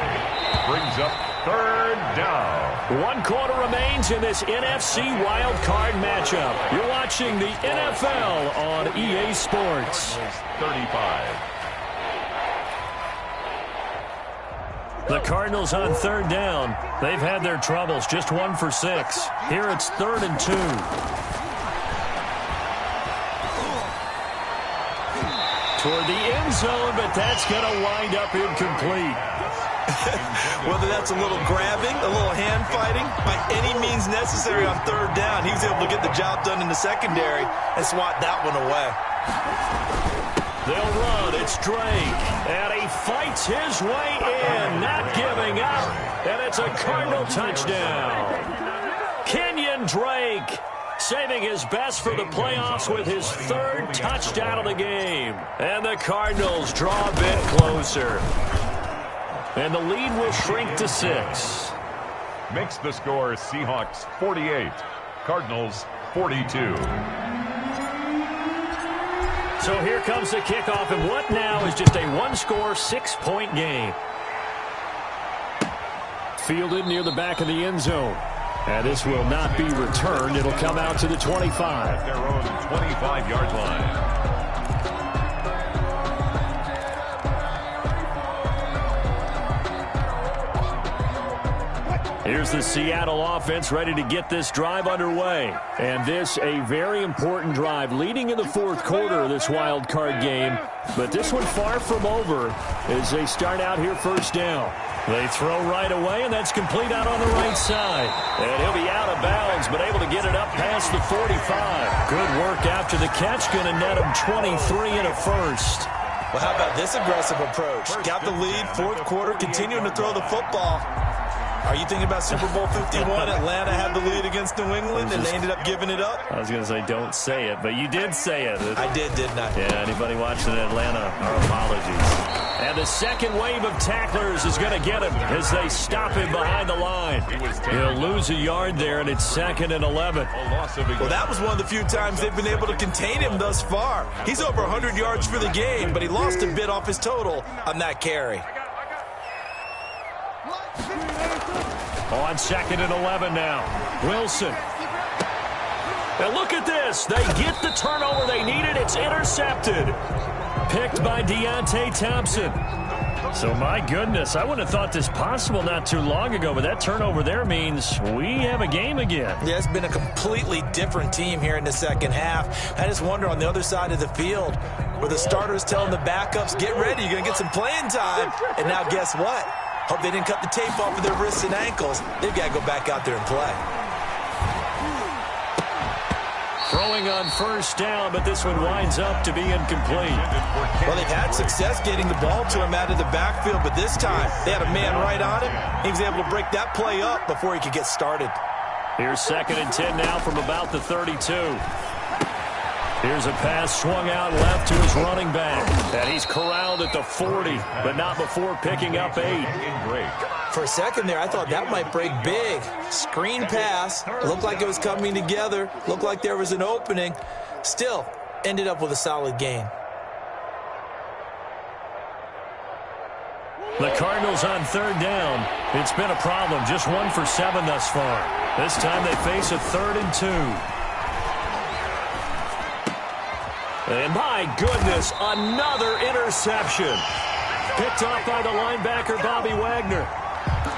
S2: brings up 3rd down.
S1: 1 quarter remains in this NFC Wild Card matchup. You're watching the NFL on EA Sports.
S2: 35.
S1: The Cardinals on 3rd down. They've had their troubles, just 1 for 6. Here it's 3rd and 2. Toward the end zone, but that's going to wind up incomplete.
S3: Whether that's a little grabbing, a little hand fighting, by any means necessary on third down, he was able to get the job done in the secondary and swat that one away.
S1: They'll run. It's Drake. And he fights his way in, not giving up. And it's a Cardinal touchdown. Kenyon Drake saving his best for the playoffs with his third touchdown of the game. And the Cardinals draw a bit closer. And the lead will shrink to 6.
S2: Makes the score Seahawks 48, Cardinals 42.
S1: So here comes the kickoff, and what now is just a one-score, 6-point game. Fielded near the back of the end zone. And this will not be returned. It'll come out to the 25.
S2: At their own 25-yard line.
S1: Here's the Seattle offense ready to get this drive underway. And this a very important drive leading in the fourth quarter of this wild card game. But this one far from over as they start out here first down. They throw right away, and that's complete out on the right side. And he'll be out of bounds, but able to get it up past the 45. Good work after the catch, going to net him 23 and a first.
S3: Well, how about this aggressive approach? Got the lead, fourth quarter, continuing to throw the football. Are you thinking about Super Bowl 51? Atlanta had the lead against New England, and they ended up giving it up?
S1: I was going to say don't say it, but you did say it.
S3: I did, didn't I?
S1: Yeah, anybody watching Atlanta, our apologies. And the second wave of tacklers is going to get him as they stop him behind the line. He'll lose a yard there, and it's 2nd and 11.
S3: Well, that was one of the few times they've been able to contain him thus far. He's over 100 yards for the game, but he lost a bit off his total on that carry.
S1: On 2nd and 11 now. Wilson. And look at this. They get the turnover they needed. It's intercepted. Picked by Deontay Thompson. So, my goodness, I wouldn't have thought this possible not too long ago, but that turnover there means we have a game again.
S3: Yeah, it's been a completely different team here in the second half. I just wonder on the other side of the field where the starters telling the backups, get ready, you're going to get some playing time. And now guess what? Hope they didn't cut the tape off of their wrists and ankles. They've got to go back out there and play.
S1: Throwing on first down, but this one winds up to be incomplete.
S3: Well, they've had success getting the ball to him out of the backfield, but this time they had a man right on him. He was able to break that play up before he could get started.
S1: Here's 2nd and 10 now from about the 32. Here's a pass swung out left to his running back. And he's corralled at the 40, but not before picking up 8.
S3: For a second there, I thought that might break big. Screen pass. Looked like it was coming together. Looked like there was an opening. Still, ended up with a solid gain.
S1: The Cardinals on third down. It's been a problem. Just 1 for 7 thus far. This time they face a 3rd and 2. And my goodness, another interception. Picked off by the linebacker, Bobby Wagner.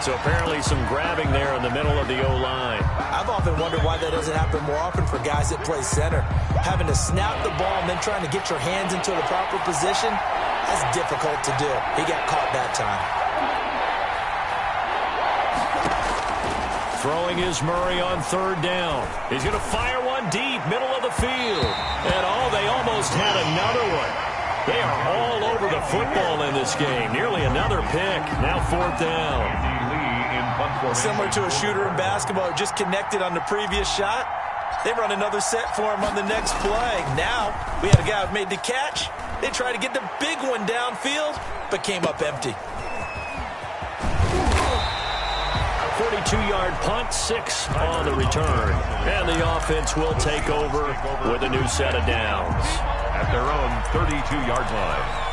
S1: So apparently some grabbing there in the middle of the O-line.
S3: I've often wondered why that doesn't happen more often for guys that play center. Having to snap the ball and then trying to get your hands into the proper position, that's difficult to do. He got caught that time.
S1: Throwing is Murray on third down. He's going to fire one deep, middle of the field. And they almost had another one. They are all over the football in this game. Nearly another pick. Now 4th down.
S3: Similar to a shooter in basketball who just connected on the previous shot. They run another set for him on the next play. Now we had a guy who made the catch. They tried to get the big one downfield, but came up empty.
S1: 42-yard punt, 6 on the return. And the offense will take over with a new set of downs.
S2: At their own 32-yard line.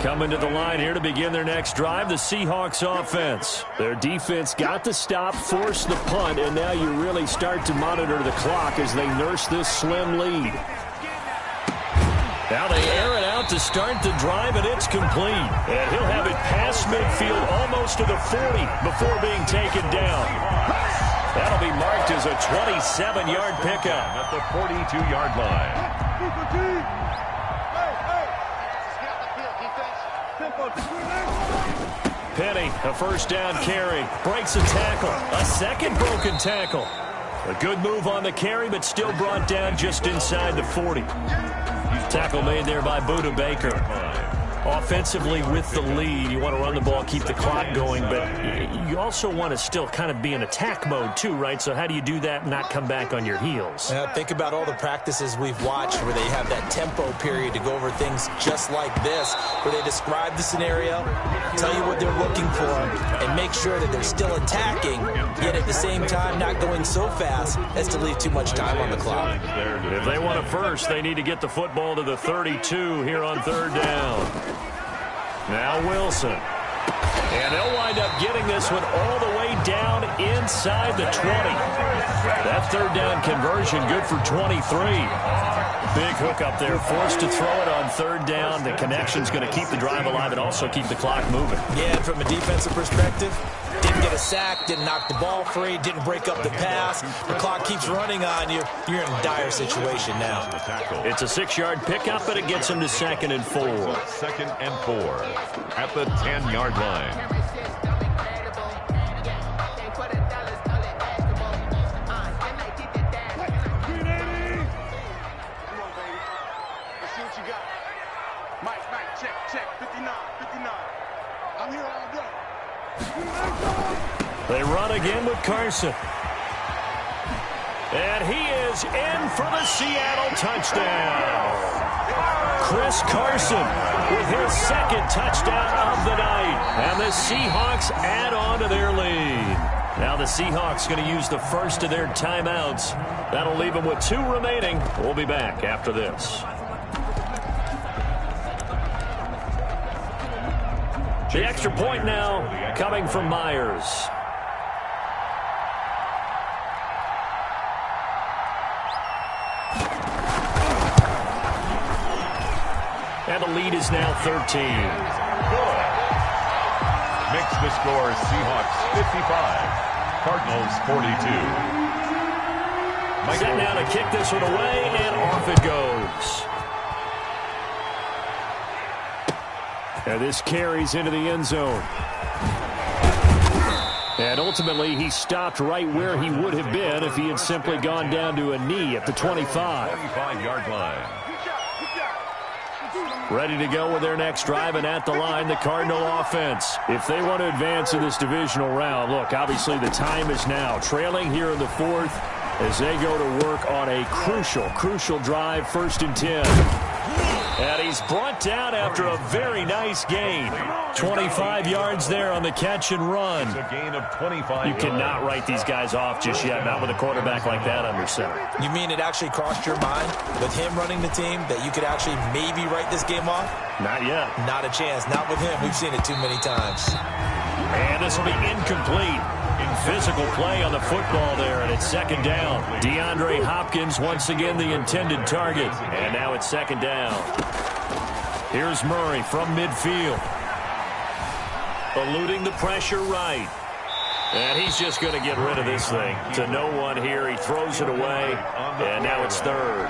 S1: Coming to the line here to begin their next drive, the Seahawks offense. Their defense got the stop, forced the punt, and now you really start to monitor the clock as they nurse this slim lead. Now they air it out to start the drive, and it's complete. And he'll have it past midfield almost to the 40 before being taken down. That'll be marked as a 27-yard pickup.
S2: At the 42-yard line.
S1: Penny, a first down carry, breaks a tackle, a second broken tackle. A good move on the carry, but still brought down just inside the 40. Tackle made there by Buda Baker. Offensively with the lead, you want to run the ball, keep the clock going, but you also want to still kind of be in attack mode too, right? So how do you do that and not come back on your heels?
S3: Think about all the practices we've watched where they have that tempo period to go over things just like this, where they describe the scenario, tell you what they're looking for, and make sure that they're still attacking, yet at the same time not going so fast as to leave too much time on the clock.
S1: If they want a first, they need to get the football to the 32 here on third down. Now Wilson. And they'll wind up getting this one all the way down inside the 20. That third down conversion good for 23. Big hook up there, forced to throw it on third down. The connection's going to keep the drive alive and also keep the clock moving.
S3: Yeah, and from a defensive perspective, didn't get a sack, didn't knock the ball free, didn't break up the pass. The clock keeps running on you. You're in a dire situation now.
S1: It's a 6-yard pickup, but it gets him to 2nd and 4.
S2: 2nd and 4 at the 10-yard line.
S1: They run again with Carson. And he is in for the Seattle touchdown. Chris Carson with his 2nd touchdown of the night. And the Seahawks add on to their lead. Now the Seahawks going to use the first of their timeouts. That'll leave them with 2 remaining. We'll be back after this. The extra point now coming from Myers. And the lead is now 13.
S2: Makes the score Seahawks 55, Cardinals 42.
S1: Set now to kick this one away, and off it goes. And this carries into the end zone. And ultimately, he stopped right where he would have been if he had simply gone down to a knee at the 25.
S2: 25-yard line.
S1: Ready to go with their next drive, and at the line, the Cardinal offense. If they want to advance in this divisional round, look, obviously the time is now. Trailing here in the 4th as they go to work on a crucial drive, 1st and 10. And he's brought down after a very nice gain. 25 yards there on the catch and run.
S2: It's a gain of 25
S1: You cannot write these guys off just yet, not with a quarterback like that under center.
S3: You mean it actually crossed your mind with him running the team that you could actually maybe write this game off?
S1: Not yet.
S3: Not a chance. Not with him. We've seen it too many times.
S1: And this will be incomplete. Physical play on the football there, and it's 2nd down. DeAndre Hopkins once again the intended target. And now it's 2nd down. Here's Murray from midfield. Eluding the pressure right. And he's just going to get rid of this thing. To no one here. He throws it away. And now it's 3rd.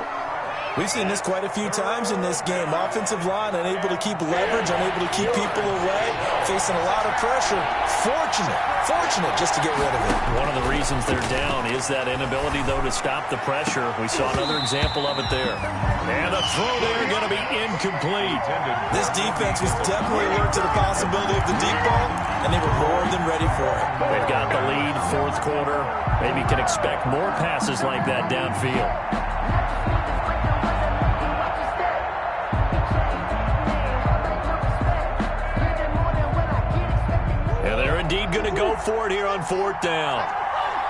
S3: We've seen this quite a few times in this game. Offensive line unable to keep leverage, unable to keep people away, facing a lot of pressure. Fortunate just to get rid of it.
S1: One of the reasons they're down is that inability, though, to stop the pressure. We saw another example of it there. And a throw there going to be incomplete.
S3: This defense was definitely alert to the possibility of the deep ball, and they were more than ready for it.
S1: They've got the lead, 4th quarter. Maybe can expect more passes like that downfield. Indeed going to go for it here on 4th down.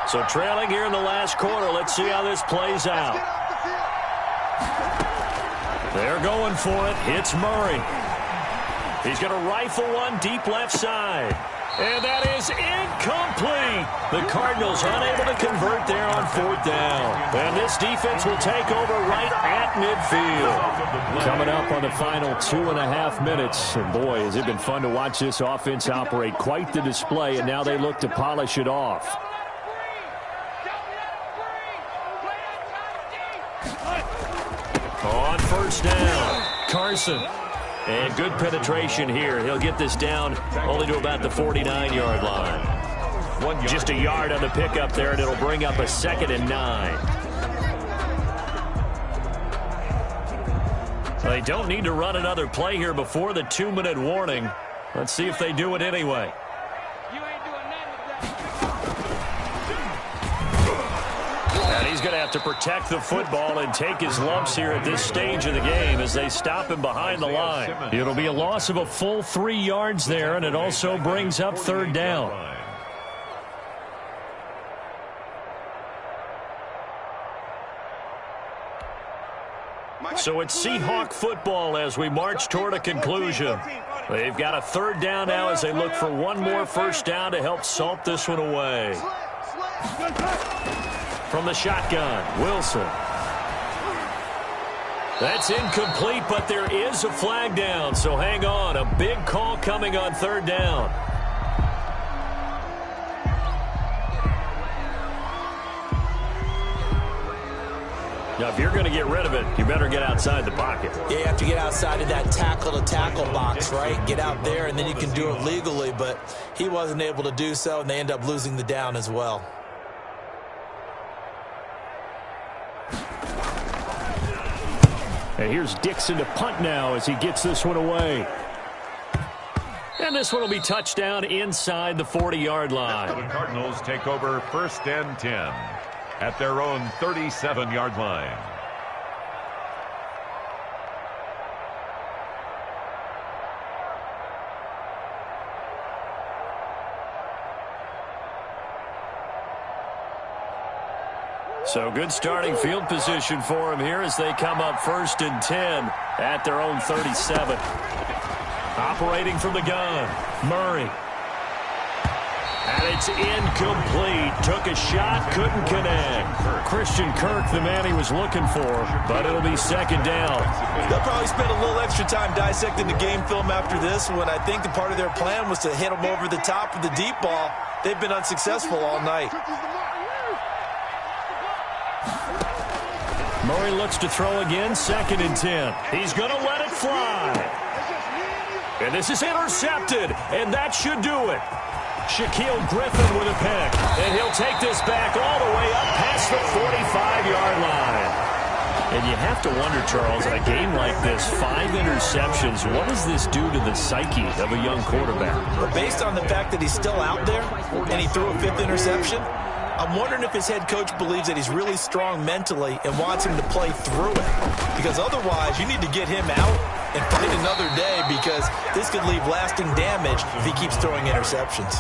S1: So trailing here in the last quarter. Let's see how this plays out. They're going for it. Hits Murray. He's going to rifle one deep left side. And that is incomplete. The Cardinals unable to convert there on 4th down. And this defense will take over right at midfield. Coming up on the final 2.5 minutes. And boy, has it been fun to watch this offense operate. Quite the display, and now they look to polish it off. On 1st down, Carson. And good penetration here. He'll get this down only to about the 49-yard line. Just a yard on the pickup there, and it'll bring up a 2nd and 9. They don't need to run another play here before the 2-minute warning. Let's see if they do it anyway. And he's going to have to protect the football and take his lumps here at this stage of the game as they stop him behind the line. It'll be a loss of a full 3 yards there, and it also brings up 3rd down. So it's Seahawk football as we march toward a conclusion. They've got a 3rd down now as they look for one more first down to help salt this one away. From the shotgun, Wilson. That's incomplete, but there is a flag down, so hang on. A big call coming on 3rd down. Now, if you're going to get rid of it, you better get outside the pocket.
S3: Yeah, you have to get outside of that tackle-to-tackle box, right? Get out there, and then you can do it legally, but he wasn't able to do so, and they end up losing the down as well.
S1: And here's Dixon to punt now as he gets this one away. And this one will be touchdown inside the 40-yard line.
S2: The Cardinals take over 1st and 10 at their own 37-yard line.
S1: So good starting field position for him here as they come up 1st and 10 at their own 37. Operating from the gun, Murray. And it's incomplete. Took a shot, couldn't connect. Christian Kirk, the man he was looking for, but it'll be 2nd down.
S3: They'll probably spend a little extra time dissecting the game film after this one. I think the part of their plan was to hit them over the top of the deep ball. They've been unsuccessful all night.
S1: Murray looks to throw again, 2nd and 10. He's going to let it fly. And this is intercepted, and that should do it. Shaquille Griffin with a pick, and he'll take this back all the way up past the 45-yard line. And you have to wonder, Charles, in a game like this, 5 interceptions, what does this do to the psyche of a young quarterback?
S3: But based on the fact that he's still out there and he threw a 5th interception, I'm wondering if his head coach believes that he's really strong mentally and wants him to play through it. Because otherwise, you need to get him out and fight another day, because this could leave lasting damage if he keeps throwing interceptions.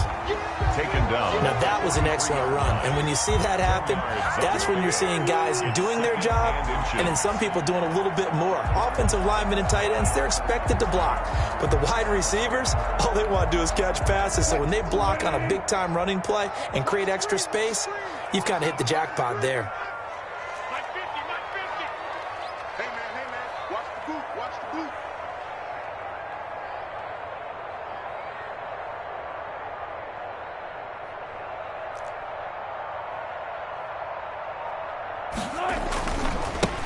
S2: Taken down.
S3: Now, that was an excellent run. And when you see that happen, that's when you're seeing guys doing their job and then some people doing a little bit more. Offensive linemen and tight ends, they're expected to block. But the wide receivers, all they want to do is catch passes. So when they block on a big-time running play and create extra space, you've kind of hit the jackpot there.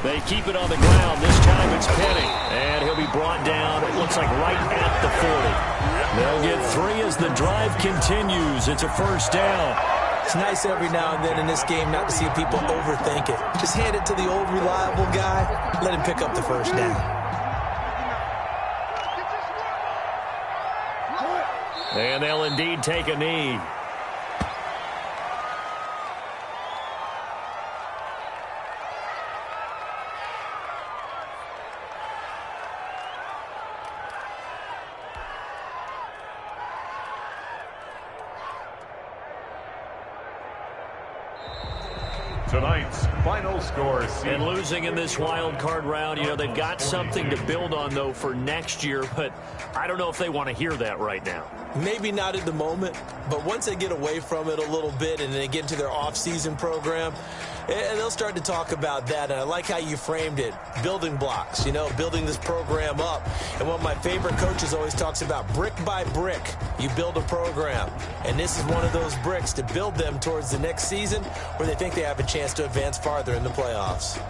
S1: They keep it on the ground. This time it's Penny. And he'll be brought down, it looks like right at the 40. They'll get 3 as the drive continues. It's a 1st down.
S3: It's nice every now and then in this game not to see people overthink it. Just hand it to the old reliable guy. Let him pick up the 1st down.
S1: And they'll indeed take a knee.
S2: Tonight's final score.
S1: And losing in this wild card round, you know, they've got something to build on, though, for next year. But I don't know if they want to hear that right now.
S3: Maybe not at the moment, but once they get away from it a little bit and they get into their off-season program, they'll start to talk about that. And I like how you framed it, building blocks, you know, building this program up. And one of my favorite coaches always talks about brick by brick, you build a program. And this is one of those bricks to build them towards the next season where they think they have a chance to advance farther in the playoffs.